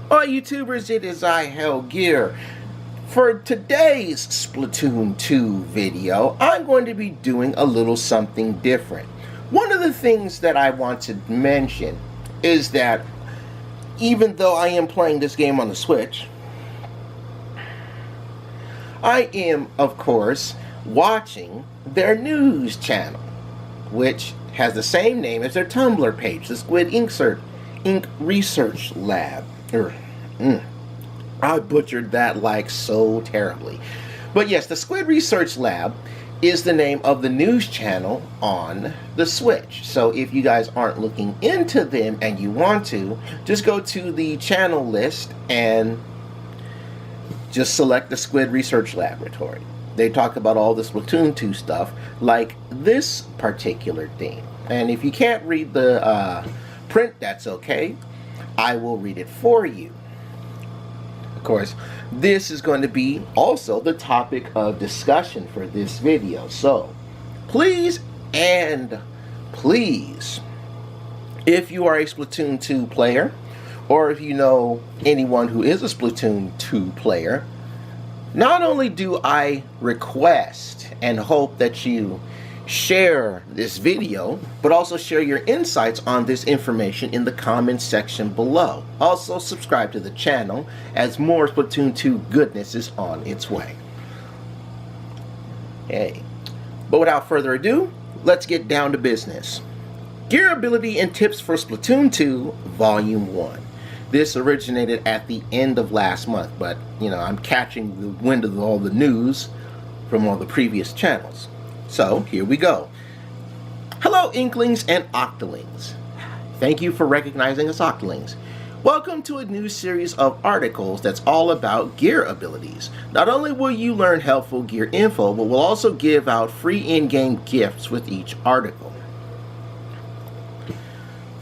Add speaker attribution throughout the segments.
Speaker 1: Hi YouTubers, it is I, Hell Gear. For today's Splatoon 2 video, I'm going to be doing a little something different. One of the things that I want to mention is that even though I am playing this game on the Switch, I am, of course, watching their news channel, which has the same name as their Tumblr page, the Squid Ink Research Lab. I butchered that like so terribly. But yes, the Squid Research Lab is the name of the news channel on the Switch. So if you guys aren't looking into them and you want to, just go to the channel list and just select the Squid Research Laboratory. They talk about all the Splatoon 2 stuff, like this particular theme. And if you can't read the print, that's okay. I will read it for you. Of course, this is going to be also the topic of discussion for this video. So, please and please, if you are a Splatoon 2 player, or if you know anyone who is a Splatoon 2 player, not only do I request and hope that you share this video, but also share your insights on this information in the comments section below. Also subscribe to the channel, as more Splatoon 2 goodness is on its way. Hey, but without further ado, let's get down to business. Gear ability and tips for Splatoon 2 Volume 1. This originated at the end of last month, but you know, I'm catching the wind of all the news from all the previous channels. So, here we go. Hello, Inklings and Octolings. Thank you for recognizing us, Octolings. Welcome to a new series of articles that's all about gear abilities. Not only will you learn helpful gear info, but we'll also give out free in-game gifts with each article.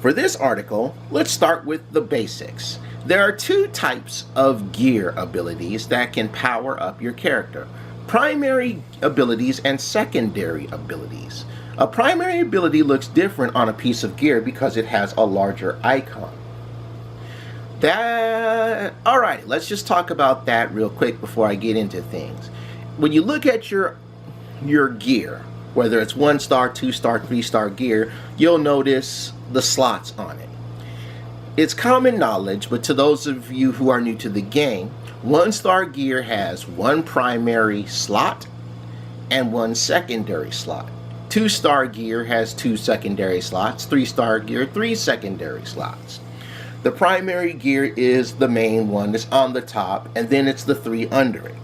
Speaker 1: For this article, let's start with the basics. There are two types of gear abilities that can power up your character: primary abilities and secondary abilities. A primary ability looks different on a piece of gear because it has a larger icon. Alright, let's just talk about that real quick before I get into things. When you look at your gear, whether it's 1-star, 2-star, 3-star gear, you'll notice the slots on it. It's common knowledge, but to those of you who are new to the game, 1-star gear has one primary slot and one secondary slot. 2-star gear has 2 secondary slots. 3-star gear, 3 secondary slots. The primary gear is the main one that's on the top, and then it's the 3 under it.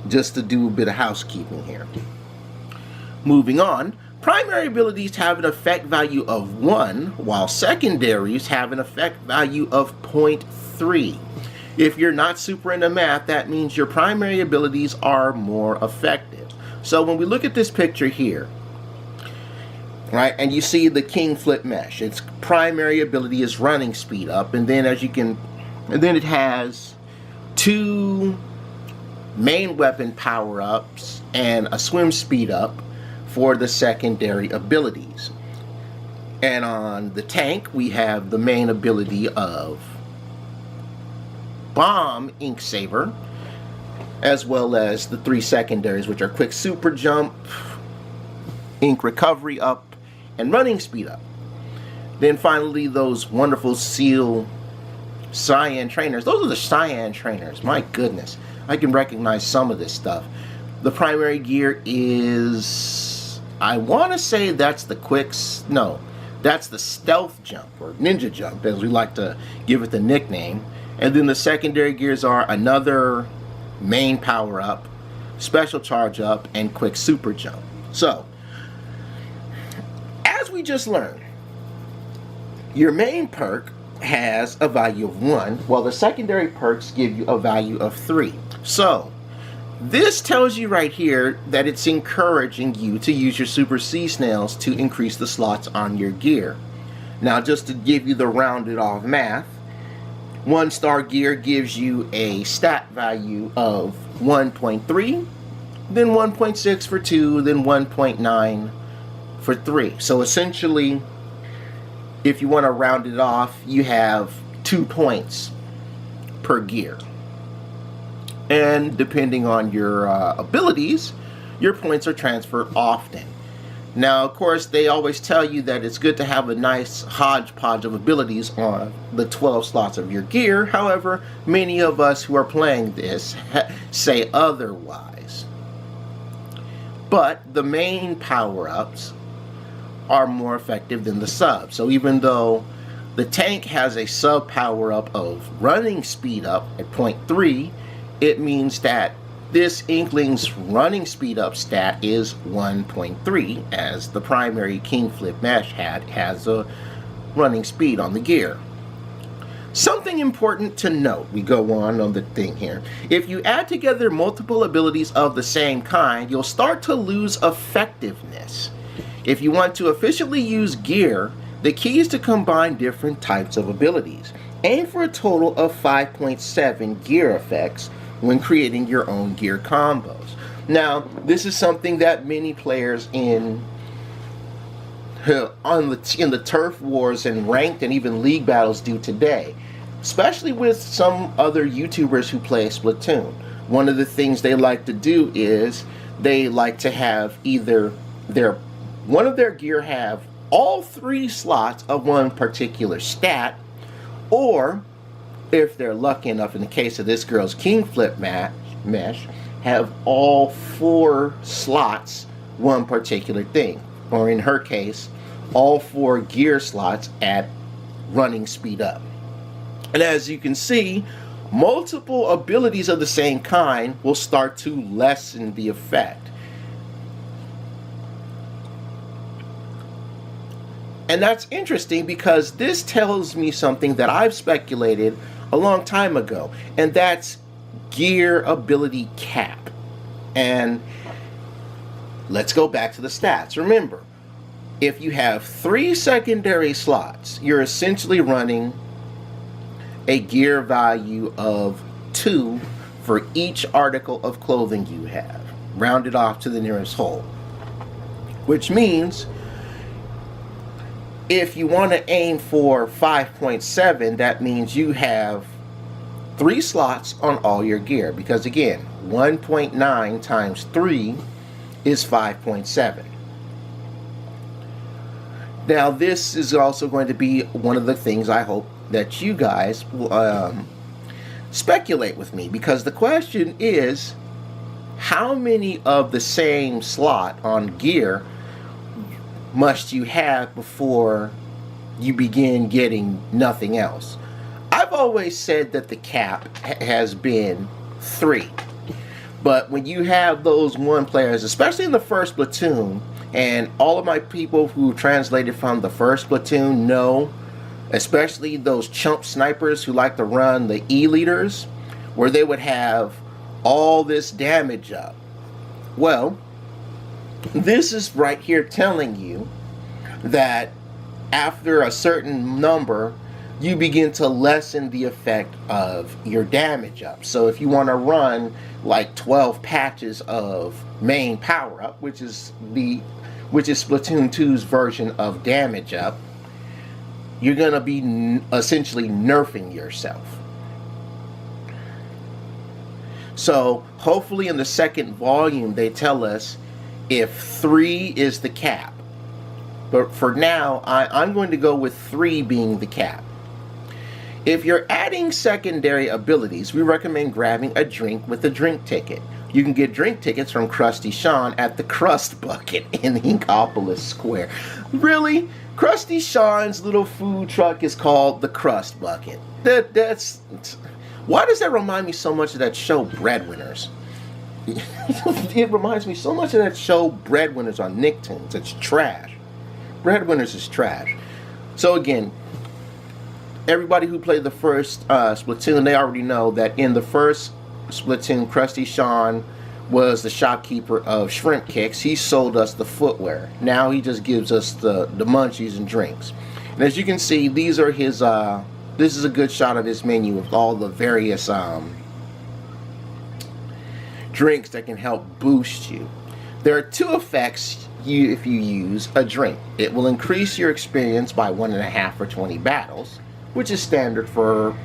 Speaker 1: Just to do a bit of housekeeping here. Moving on, primary abilities have an effect value of 1, while secondaries have an effect value of 0.3. If you're not super into math, that means your primary abilities are more effective. So when we look at this picture here, right, and you see the King Flip Mesh, its primary ability is running speed up, and then it has 2 main weapon power-ups and a swim speed up for the secondary abilities. And on the tank, we have the main ability of Bomb Ink Saver, as well as the 3 secondaries, which are Quick Super Jump, Ink Recovery Up, and Running Speed Up. Then finally, those wonderful Seal Cyan Trainers. Those are the Cyan Trainers. My goodness, I can recognize some of this stuff. The primary gear is, I want to say that's the that's the Stealth Jump, or Ninja Jump, as we like to give it the nickname. And then the secondary gears are another main power up, special charge up, and quick super jump. So, as we just learned, your main perk has a value of 1, while the secondary perks give you a value of 3. So, this tells you right here that it's encouraging you to use your Super Sea Snails to increase the slots on your gear. Now, just to give you the rounded off math, 1-star gear gives you a stat value of 1.3, then 1.6 for 2, then 1.9 for 3. So essentially, if you want to round it off, you have 2 points per gear. And depending on your abilities, your points are transferred often. Now, of course, they always tell you that it's good to have a nice hodgepodge of abilities on the 12 slots of your gear. However, many of us who are playing this say otherwise. But the main power-ups are more effective than the sub. So even though the tank has a sub power-up of running speed up at 0.3, it means that this Inkling's running speed up stat is 1.3, as the primary King Flip Mesh has a running speed on the gear. Something important to note, we go on the thing here. If you add together multiple abilities of the same kind, you'll start to lose effectiveness. If you want to efficiently use gear, the key is to combine different types of abilities. Aim for a total of 5.7 gear effects when creating your own gear combos. Now, this is something that many players in the turf wars and ranked and even league battles do today, especially with some other YouTubers who play Splatoon. One of the things they like to do is they like to have either one of their gear have all 3 slots of one particular stat, or if they're lucky enough, in the case of this girl's King Flip Mesh, have all 4 slots one particular thing, or in her case, all 4 gear slots at running speed up. And as you can see, multiple abilities of the same kind will start to lessen the effect. And that's interesting because this tells me something that I've speculated a long time ago, and that's gear ability cap. And let's go back to the stats. Remember, if you have 3 secondary slots, you're essentially running a gear value of 2 for each article of clothing you have, rounded off to the nearest whole. Which means if you want to aim for 5.7, that means you have 3 slots on all your gear. Because again, 1.9 times 3 is 5.7. Now this is also going to be one of the things I hope that you guys will speculate with me. Because the question is, how many of the same slot on gear must you have before you begin getting nothing else? I've always said that the cap has been 3. But when you have those one players, especially in the first Splatoon, and all of my people who translated from the first Splatoon know, especially those chump snipers who like to run the E-leaders, where they would have all this damage up. Well, this is right here telling you that after a certain number, you begin to lessen the effect of your damage up. So if you want to run like 12 patches of main power up, which is Splatoon 2's version of damage up, you're going to be essentially nerfing yourself. So hopefully in the second volume they tell us if 3 is the cap. But for now, I'm going to go with 3 being the cap. If you're adding secondary abilities, we recommend grabbing a drink with a drink ticket. You can get drink tickets from Krusty Sean at the Crust Bucket in Inkopolis Square. Really? Krusty Sean's little food truck is called the Crust Bucket. That's why does that remind me so much of that show Breadwinners? It reminds me so much of that show Breadwinners on Nicktoons. It's trash. Breadwinners is trash. So again, everybody who played the first Splatoon, they already know that in the first Splatoon, Krusty Sean was the shopkeeper of Shrimp Kicks. He sold us the footwear. Now he just gives us the munchies and drinks. And as you can see, these are his, this is a good shot of his menu with all the various drinks that can help boost you. There are 2 effects if you use a drink. It will increase your experience by 1.5 for 20 battles. which is standard for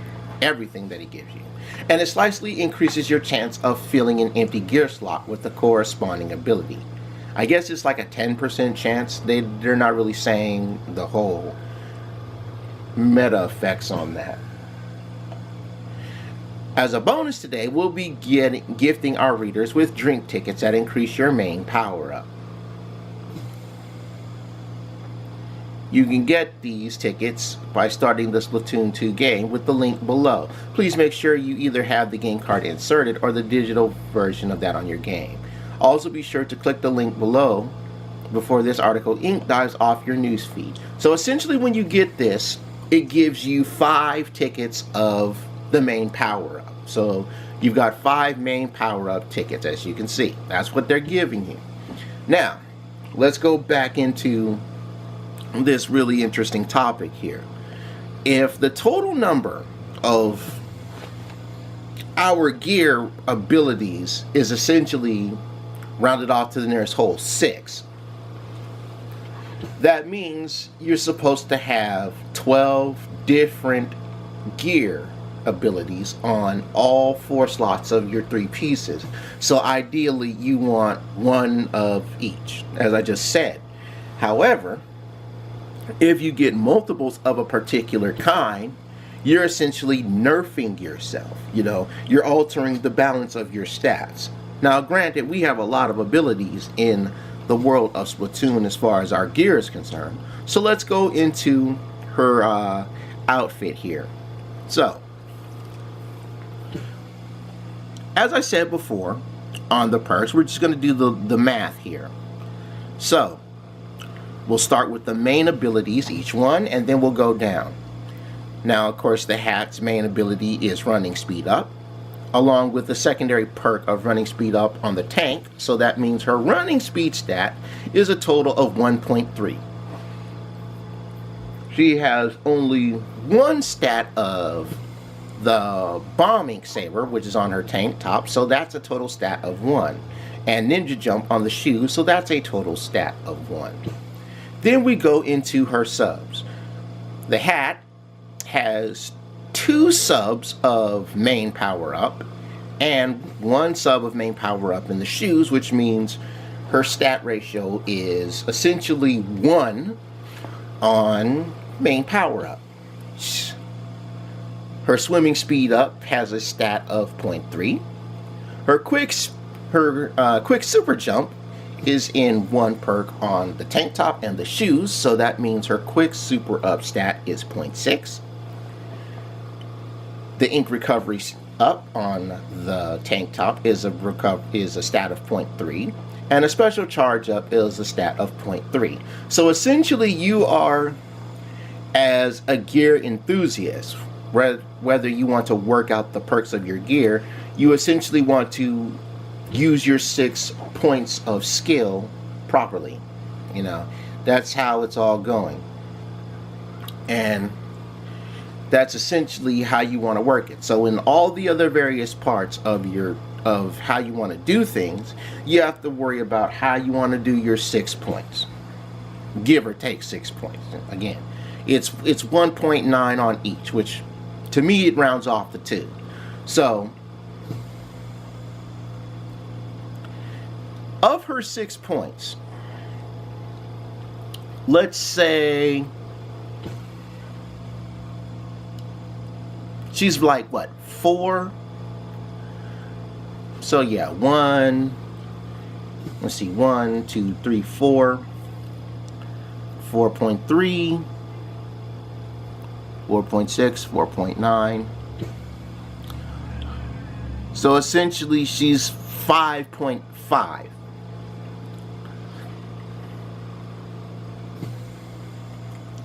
Speaker 1: everything that he gives you. And it slightly increases your chance of filling an empty gear slot with the corresponding ability. I guess it's like a 10% chance. They're not really saying the whole meta effects on that. As a bonus today, we'll be gifting our readers with drink tickets that increase your main power-up. You can get these tickets by starting the Splatoon 2 game with the link below. Please make sure you either have the game card inserted or the digital version of that on your game. Also be sure to click the link below before this article ink dives off your newsfeed. So essentially when you get this, it gives you 5 tickets of the main power-up. So you've got 5 main power-up tickets, as you can see. That's what they're giving you. Now, let's go back into this really interesting topic here. If the total number of our gear abilities is essentially rounded off to the nearest whole 6, that means you're supposed to have 12 different gear abilities on all 4 slots of your 3 pieces. So ideally you want 1 of each, as I just said. However, if you get multiples of a particular kind, you're essentially nerfing yourself. You know, you're altering the balance of your stats. Now, granted, we have a lot of abilities in the world of Splatoon as far as our gear is concerned. So let's go into her outfit here. So, as I said before, on the perks, we're just going to do the math here. So, we'll start with the main abilities, each one, and then we'll go down. Now, of course, the hat's main ability is running speed up, along with the secondary perk of running speed up on the tank. So that means her running speed stat is a total of 1.3. She has only 1 stat of the bombing saber, which is on her tank top, so that's a total stat of 1. And ninja jump on the shoes, so that's a total stat of 1. Then we go into her subs. The hat has 2 subs of main power up and 1 sub of main power up in the shoes, which means her stat ratio is essentially 1 on main power up. Her swimming speed up has a stat of 0.3. Her quick super jump is in 1 perk on the tank top and the shoes, so that means her quick super up stat is 0.6. The ink recovery up on the tank top is a stat of 0.3, and a special charge up is a stat of 0.3. So essentially you are, as a gear enthusiast, whether you want to work out the perks of your gear, you essentially want to use your 6 points of skill properly. You know, that's how it's all going. And that's essentially how you want to work it. So in all the other various parts of how you want to do things, you have to worry about how you want to do your 6 points. Give or take 6 points. Again, it's 1.9 on each, which to me it rounds off the 2. So of her 6 points, let's say she's like, what, 4? So yeah, 1, let's see, 1, 2, 3, 4, 4.3, 4.6, 4.9. So essentially she's 5.5.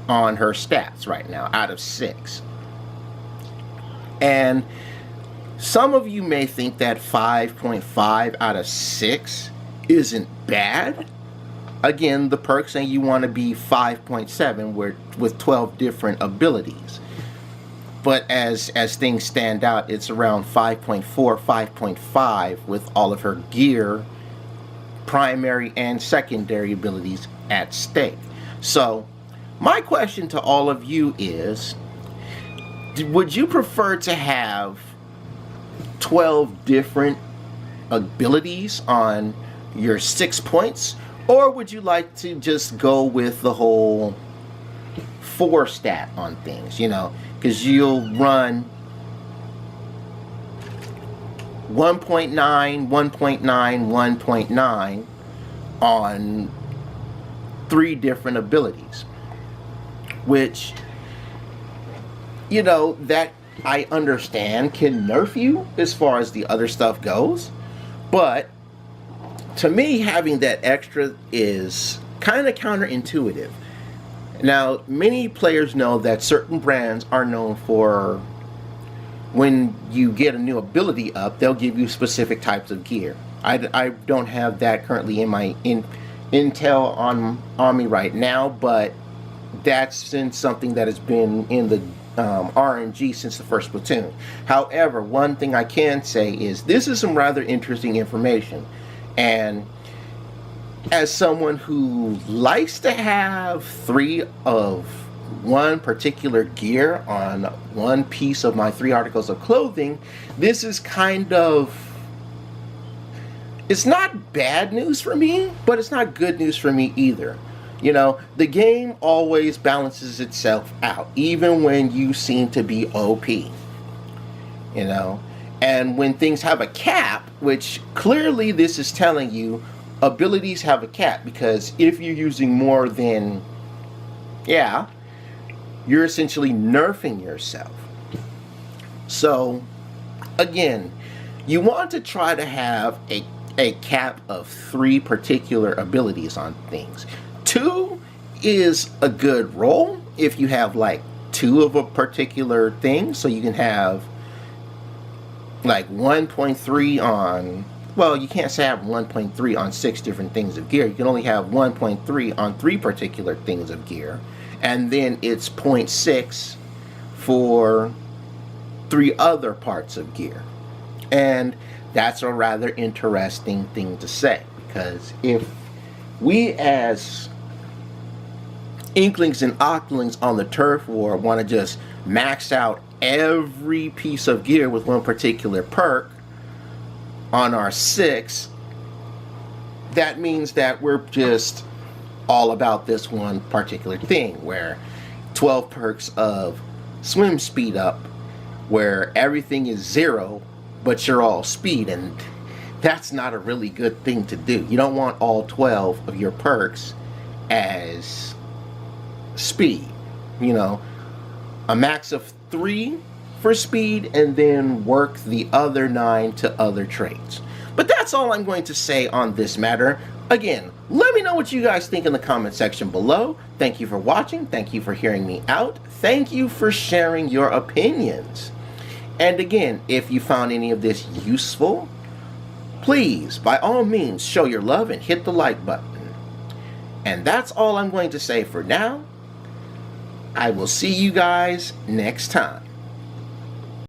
Speaker 1: on her stats right now out of 6. And some of you may think that 5.5 out of 6 isn't bad. Again, the perk saying you want to be 5.7 with 12 different abilities. But as things stand out, it's around 5.4, 5.5 with all of her gear, primary and secondary abilities at stake. So my question to all of you is, would you prefer to have 12 different abilities on your 6 points, or would you like to just go with the whole 4 stat on things, you know, because you'll run 1.9, 1.9, 1.9 on 3 different abilities, which, you know, that I understand can nerf you as far as the other stuff goes, but to me, having that extra is kind of counterintuitive. Now, many players know that certain brands are known for, when you get a new ability up, they'll give you specific types of gear. I don't have that currently in my intel on me right now, but that's been something that has been in the RNG since the first Splatoon. However, one thing I can say is this is some rather interesting information, and as someone who likes to have 3 of one particular gear on one piece of my 3 articles of clothing, this is kind of, it's not bad news for me, but it's not good news for me either. You know, the game always balances itself out, even when you seem to be OP. You know, and when things have a cap, which clearly this is telling you abilities have a cap, because if you're using more than, yeah, you're essentially nerfing yourself. So, again, you want to try to have a cap of 3 particular abilities on things. 2 is a good roll if you have like 2 of a particular thing, so you can have like 1.3 on, well, you can't say have 1.3 on 6 different things of gear. You can only have 1.3 on 3 particular things of gear, and then it's 0.6 for 3 other parts of gear. And that's a rather interesting thing to say, because if we as Inklings and Octolings on the turf war want to just max out every piece of gear with one particular perk on our 6, that means that we're just all about this one particular thing, where 12 perks of swim speed up, where everything is 0 but you're all speed, and that's not a really good thing to do. You don't want all 12 of your perks as speed. You know, a max of 3 for speed, and then work the other 9 to other traits. But that's all I'm going to say on this matter. Again, let me know what you guys think in the comment section below. Thank you for watching. Thank you for hearing me out. Thank you for sharing your opinions. And again, if you found any of this useful, please, by all means, show your love and hit the like button. And that's all I'm going to say for now. I will see you guys next time.